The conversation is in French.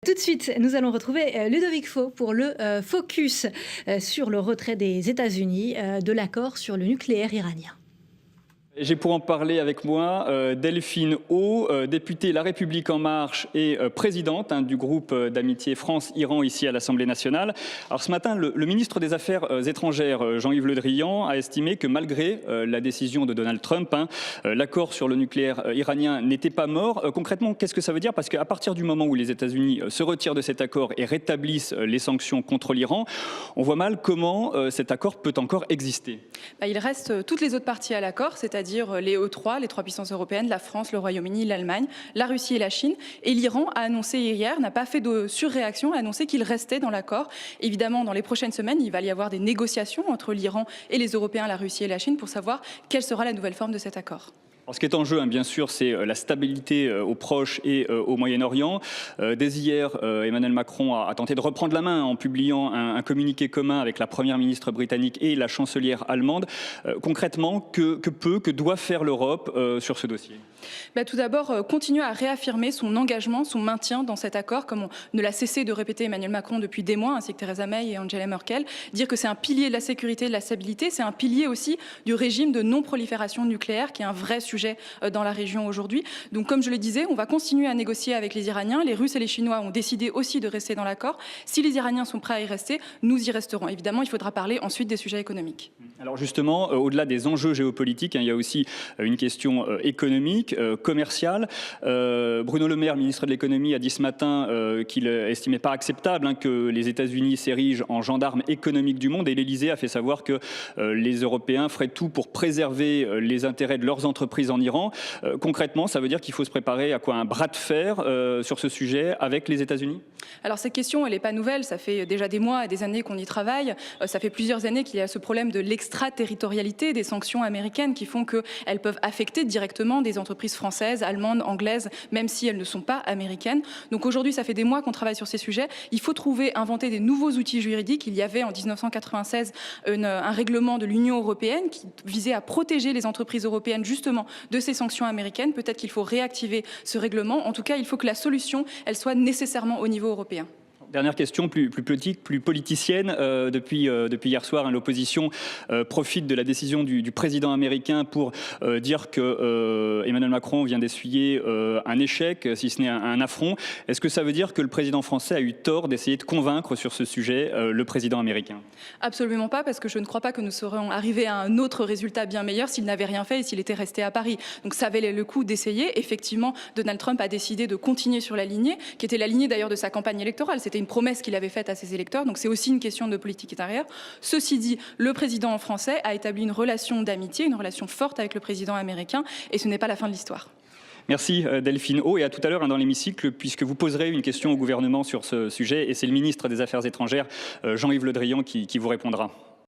Tout de suite, nous allons retrouver Ludovic Faux pour le focus sur le retrait des États-Unis de l'accord sur le nucléaire iranien. J'ai pour en parler avec moi Delphine O, députée La République En Marche et présidente du groupe d'amitié France-Iran ici à l'Assemblée nationale. Alors ce matin, le ministre des Affaires étrangères, Jean-Yves Le Drian, a estimé que malgré la décision de Donald Trump, l'accord sur le nucléaire iranien n'était pas mort. Concrètement, qu'est-ce que ça veut dire? Parce qu'à partir du moment où les États-Unis se retirent de cet accord et rétablissent les sanctions contre l'Iran, on voit mal comment cet accord peut encore exister. Il reste toutes les autres parties à l'accord, c'est-à-dire les E3, les trois puissances européennes, la France, le Royaume-Uni, l'Allemagne, la Russie et la Chine. Et l'Iran a annoncé hier, n'a pas fait de surréaction, a annoncé qu'il restait dans l'accord. Évidemment, dans les prochaines semaines, il va y avoir des négociations entre l'Iran et les Européens, la Russie et la Chine pour savoir quelle sera la nouvelle forme de cet accord. Alors, ce qui est en jeu, bien sûr, c'est la stabilité au Proche et au Moyen-Orient. Dès hier, Emmanuel Macron a tenté de reprendre la main en publiant un communiqué commun avec la première ministre britannique et la chancelière allemande. Concrètement, que doit faire l'Europe sur ce dossier? Tout d'abord, continuer à réaffirmer son engagement, son maintien dans cet accord, comme on ne l'a cessé de répéter Emmanuel Macron depuis des mois, ainsi que Theresa May et Angela Merkel. Dire que c'est un pilier de la sécurité, de la stabilité, c'est un pilier aussi du régime de non-prolifération nucléaire, qui est un vrai sujet dans la région aujourd'hui. Donc, comme je le disais, on va continuer à négocier avec les Iraniens. Les Russes et les Chinois ont décidé aussi de rester dans l'accord. Si les Iraniens sont prêts à y rester, nous y resterons. Évidemment, il faudra parler ensuite des sujets économiques. Alors justement, au-delà des enjeux géopolitiques, il y a aussi une question économique, commerciale. Bruno Le Maire, ministre de l'économie, a dit ce matin qu'il estimait pas acceptable que les États-Unis s'érigent en gendarmes économiques du monde, et l'Élysée a fait savoir que les Européens feraient tout pour préserver les intérêts de leurs entreprises en Iran. Concrètement, ça veut dire qu'il faut se préparer à quoi? Un bras de fer sur ce sujet avec les États-Unis? Alors cette question, elle n'est pas nouvelle. Ça fait déjà des mois et des années qu'on y travaille. Ça fait plusieurs années qu'il y a ce problème de l'extraterritorialité des sanctions américaines qui font qu'elles peuvent affecter directement des entreprises françaises, allemandes, anglaises, même si elles ne sont pas américaines. Donc aujourd'hui, ça fait des mois qu'on travaille sur ces sujets. Il faut inventer des nouveaux outils juridiques. Il y avait en 1996 un règlement de l'Union européenne qui visait à protéger les entreprises européennes justement de ces sanctions américaines. Peut-être qu'il faut réactiver ce règlement. En tout cas, il faut que la solution, elle soit nécessairement au niveau européen. Dernière question, plus politique, plus politicienne. Depuis hier soir, l'opposition profite de la décision du président américain pour dire que Emmanuel Macron vient d'essuyer un échec, si ce n'est un affront. Est-ce que ça veut dire que le président français a eu tort d'essayer de convaincre sur ce sujet le président américain? Absolument pas, parce que je ne crois pas que nous serions arrivés à un autre résultat bien meilleur s'il n'avait rien fait et s'il était resté à Paris. Donc ça valait le coup d'essayer. Effectivement, Donald Trump a décidé de continuer sur la lignée, qui était la lignée d'ailleurs de sa campagne électorale. C'était une promesse qu'il avait faite à ses électeurs, donc c'est aussi une question de politique intérieure. Ceci dit, le président français a établi une relation d'amitié, une relation forte avec le président américain, et ce n'est pas la fin de l'histoire. Merci Delphine O, et à tout à l'heure dans l'hémicycle, puisque vous poserez une question au gouvernement sur ce sujet, et c'est le ministre des Affaires étrangères, Jean-Yves Le Drian, qui vous répondra.